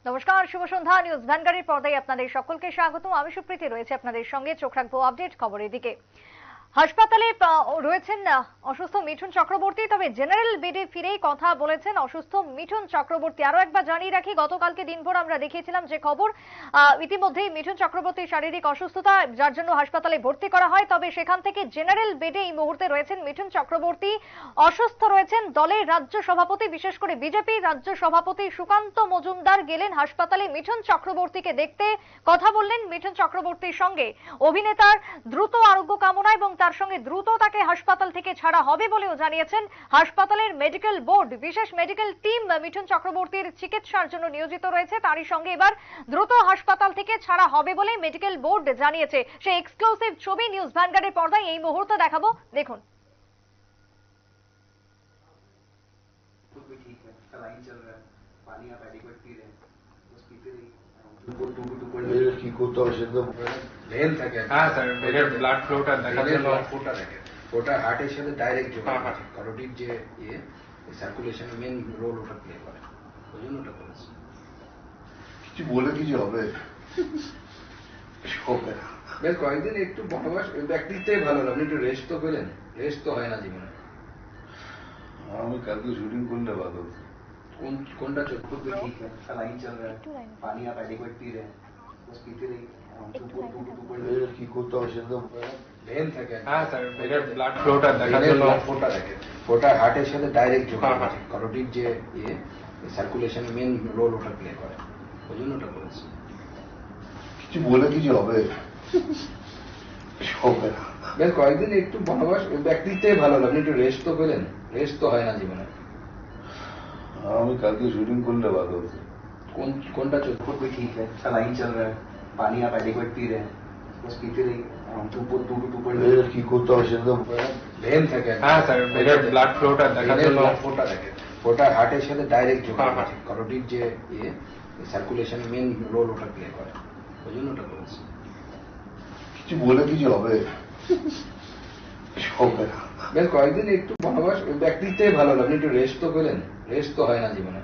নমস্কার, শুভ সন্ধ্যা। নিউজ ভ্যানগাড়ির পর্দায় আপনাদের সকলকে স্বাগত। আমি সুপ্রীতি রয়েছে আপনাদের সঙ্গে। চোখ রাখবো আপডেট খবরের দিকে। হাসপাতালে রয়েছেন অসুস্থ মিঠুন চক্রবর্তী। তবে জেনারেল বেডে ফিরেই কথা বলেছেন অসুস্থ মিঠুন চক্রবর্তী। আরো একবার জানিয়ে রাখি, গতকালকে দিনভর আমরা দেখিয়েছিলাম যে খবর, ইতিমধ্যেই মিঠুন চক্রবর্তীর শারীরিক অসুস্থতা, যার জন্য হাসপাতালে ভর্তি করা হয়। তবে সেখান থেকে জেনারেল বেডে এই মুহূর্তে রয়েছেন মিঠুন চক্রবর্তী। অসুস্থ রয়েছেন দলের রাজ্য সভাপতি, বিশেষ করে বিজেপি রাজ্য সভাপতি সুকান্ত মজুমদার গেলেন হাসপাতালে মিঠুন চক্রবর্তীকে দেখতে। কথা বললেন মিঠুন চক্রবর্তীর সঙ্গে। অভিনেতার দ্রুত আরোগ্য কামনা এবং তার সঙ্গে দ্রুত তাকে হাসপাতাল থেকে ছাড়া হবে বলেও জানিয়েছেন হাসপাতালের মেডিকেল বোর্ড। বিশেষ মেডিকেল টিম মিঠুন চক্রবর্তীর চিকিৎসার জন্য নিয়োজিত রয়েছে। তারই সঙ্গে এবার দ্রুত হাসপাতাল থেকে ছাড়া হবে বলে মেডিকেল বোর্ড জানিয়েছে। সেই এক্সক্লুসিভ ছবি নিউজ ভ্যানগার্ডের পর্দায় এই মুহূর্তে দেখাবো, দেখুন। কি করতে হবে সেটা ভেন থাকে। হ্যাঁ স্যার, এর ব্লাড ফ্লোটা দেখার জন্য ফোটা দেখে, ফোটা হার্টের সাথে ডাইরেক্ট যোগাযোগ আছে। কারোটিড যে সার্কুলেশন মেন রোল ওটা প্লে করে, ওই জন্য ওটা করেছে। কিছু বলে কিছু হবে বেশ কয়েকদিন একটু বনবাস ব্যক্তিত্বই ভালো হলো। আপনি একটু রেস্ট তো পেলেন, রেস্ট তো হয় না জীবনে। আমি কালকে শুটিং করলে ভালো। কোনটা চোখ ठीक है, लाइन चल रहा है, पानी आप एडिक्वेट पी रहे हैं, बस पीते रहिए। কি করতে হবে সেটা ভেন থাকে। হ্যাঁ স্যার, এর ব্লাড ফ্লোটা দেখার জন্য ফোটা দেখে, ফোটা হার্টের সাথে ডাইরেক্ট যোগাযোগ আছে। কারোটিড যে সার্কুলেশন মেন রোল ওটা প্লে করে, ওই জন্য ওটা করেছে। কিছু বলে কিছু হবে বেশ কয়েকদিন একটু বনবাস ব্যক্তিত্বই ভালো হলো। আপনি একটু রেস্ট তো পেলেন, রেস্ট তো হয় না জীবনে। আমি কালকে শুটিং করলে ভালো। কোনটা চোখ ठीक है, लाइन चल रहा है, पानी आप एडिक्वेट पी रहे हैं, बस पीते रहिए। কি করতে হবে সেটা ভেন থাকে। হ্যাঁ স্যার, এর ব্লাড ফ্লোটা দেখার জন্য ফোটা দেখে, ফোটা হার্টের সাথে ডাইরেক্ট যোগাযোগ আছে। কারোটিড যে সার্কুলেশন মেন রোল ওটা প্লে করে, ওই জন্য ওটা করেছে। কিছু বলে কিছু হবে বেশ কয়েকদিন একটু বনবাস ব্যক্তিত্বই ভালো হলো। আপনি একটু রেস্ট তো পেলেন, রেস্ট তো হয় না জীবনে।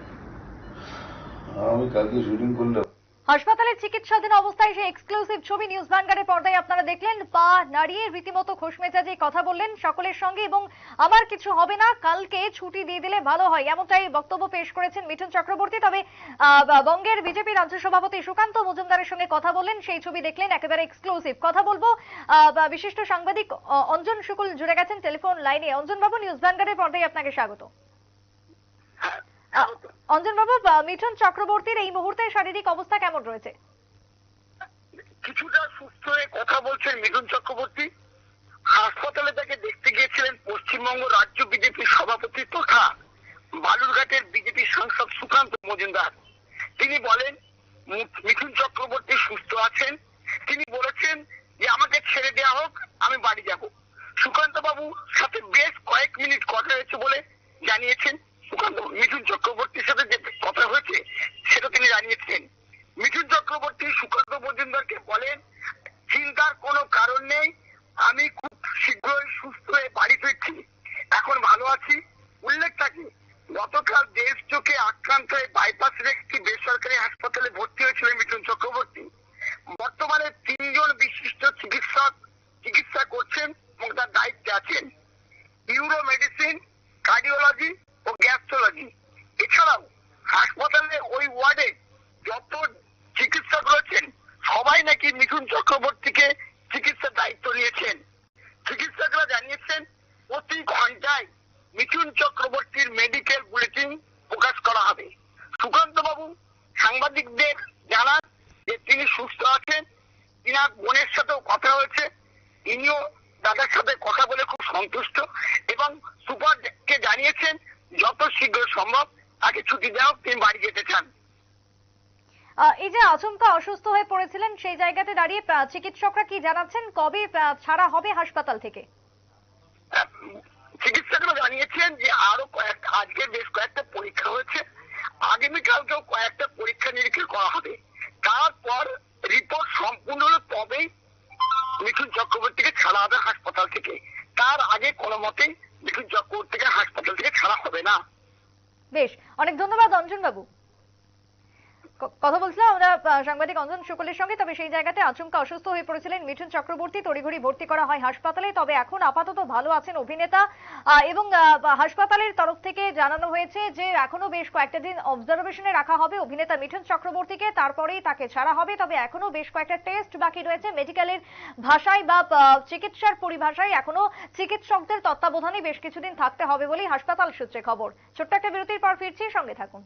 আমি কালকে শুটিং করলে। হাসপাতালে চিকিৎসাধীন অবস্থায় সেই এক্সক্লুসিভ ছবি নিউজ ভ্যানগার্ডের পর্দায় আপনারা দেখলেন। পা নাড়িয়ে রীতিমতো খোশ মেজাজে কথা বললেন সকলের সঙ্গে এবং আমার কিছু হবে না, কালকে ছুটি দিয়ে দিলে ভালো হয়, এমনটাই বক্তব্য পেশ করেছেন মিঠুন চক্রবর্তী। তবে বঙ্গের বিজেপি রাজ্য সভাপতি সুকান্ত মজুমদারের সঙ্গে কথা বললেন, সেই ছবি দেখলেন একেবারে এক্সক্লুসিভ। কথা বলবো বিশিষ্ট সাংবাদিক অঞ্জন শুকুল জুড়ে গেছেন টেলিফোন লাইনে। অঞ্জন বাবু, নিউজ ভ্যানগার্ডের পর্দায় আপনাকে স্বাগত। অঞ্জন বাবু, মিঠুন চক্রবর্তীর এই মুহূর্তে শারীরিক অবস্থা কেমন রয়েছে? কিছুটা সুস্থ হয়ে কথা বলছেন মিঠুন চক্রবর্তী। হাসপাতালে তাকে দেখতে গিয়েছিলেন পশ্চিমবঙ্গ রাজ্য বিজেপির সভাপতি তথা বালুরঘাটের বিজেপি সাংসদ সুকান্ত মজুমদার। তিনি বলেন মিঠুন চক্রবর্তী সুস্থ আছেন। তিনি বলেছেন যে আমাকে ছেড়ে দেওয়া হোক, আমি বাড়ি যাব। সুকান্ত বাবুর সাথে বেশ কয়েক মিনিট কথা হয়েছে বলে জানিয়েছেন মিঠুন চক্রবর্তীর সাথে যে কথা হয়েছে সেটা তিনি জানিয়েছেন। মিঠুন চক্রবর্তী সুকান্ত মজুমদারকে বলেন, চিন্তার কোনো কারণ নেই, আমি খুব শীঘ্রই সুস্থ হয়ে বাড়ি ফিরছি, এখন ভালো আছি। উল্লেখ থাকে গতকাল দেশ চোখে আক্রান্ত হয়ে বাইপাসের একটি বেসরকারি হাসপাতালে ভর্তি হয়েছিলেন মিঠুন চক্রবর্তী। বর্তমানে 3 জন বিশিষ্ট চিকিৎসক চিকিৎসা করছেন এবং তার দায়িত্বে আছেন। ইউরো মেডিসিন, কার্ডিওলজি ও গ্যাস্ট্রোলজি। এছাড়াও হাসপাতালে ওই ওয়ার্ডে যত চিকিৎসক রয়েছেন সবাই নাকি মিঠুন চক্রবর্তীকে চিকিৎসার দায়িত্ব নিয়েছেন। চিকিৎসকরা জানিয়েছেন প্রতি ঘন্টায় মিঠুন চক্রবর্তীর মেডিকেল বুলেটিন প্রকাশ করা হবে। সুকান্ত বাবু সাংবাদিকদের জানান যে তিনি সুস্থ আছেন। তিনার বোনের সাথেও কথা হয়েছে, তিনিও দাদার সাথে কথা বলে খুব সন্তুষ্ট এবং সুপারকে জানিয়েছেন যত শীঘ্র সম্ভব তাকে ছুটি দেওয়া, তিনি বাড়ি যেতে চান। এই যে আচমকা অসুস্থ হয়ে পড়েছিলেন, সেই জায়গাতে দাঁড়িয়ে চিকিৎসকরা কি জানাচ্ছেন কবে ছাড়া হবে হাসপাতাল থেকে? চিকিৎসকরা জানিয়েছেন যে আরো আজকে বেশ কয়েকটা পরীক্ষা হয়েছে, আগামীকালকেও কয়েকটা পরীক্ষা নিরীক্ষা করা হবে। তারপর রিপোর্ট সম্পূর্ণ হলে তবেই মিঠুন চক্রবর্তীকে ছাড়া হবে হাসপাতাল থেকে। তার আগে কোনো মতেই মিঠুন চক্রবর্তীকে হাসপাতাল থেকে ছাড়া হবে না। বেশ, অনেক ধন্যবাদ অঞ্জন বাবু। কথা বলছিলাম আমরা সাংবাদিক অঞ্জন শুক্লের সঙ্গে। তবে সেই জায়গাতে আচমকা অসুস্থ হয়ে পড়েছিলেন মিঠুন চক্রবর্তী, তড়িঘড়ি ভর্তি করা হয় হাসপাতালে। তবে এখন আপাতত ভালো আছেন অভিনেতা এবং হাসপাতালের তরফ থেকে জানানো হয়েছে যে এখনো বেশ কয়েকটা দিন অবজারভেশনে রাখা হবে অভিনেতা মিঠুন চক্রবর্তীকে, তারপরেই তাকে ছাড়া হবে। তবে এখনো বেশ কয়েকটা টেস্ট বাকি রয়েছে। মেডিকেলের ভাষায় বা চিকিৎসার পরিভাষায় এখনো চিকিৎসকদের তত্ত্বাবধানে বেশ কিছুদিন থাকতে হবে বলেই হাসপাতাল সূত্রে খবর। ছোট্ট একটা বিরতির পর ফিরছি, সঙ্গে থাকুন।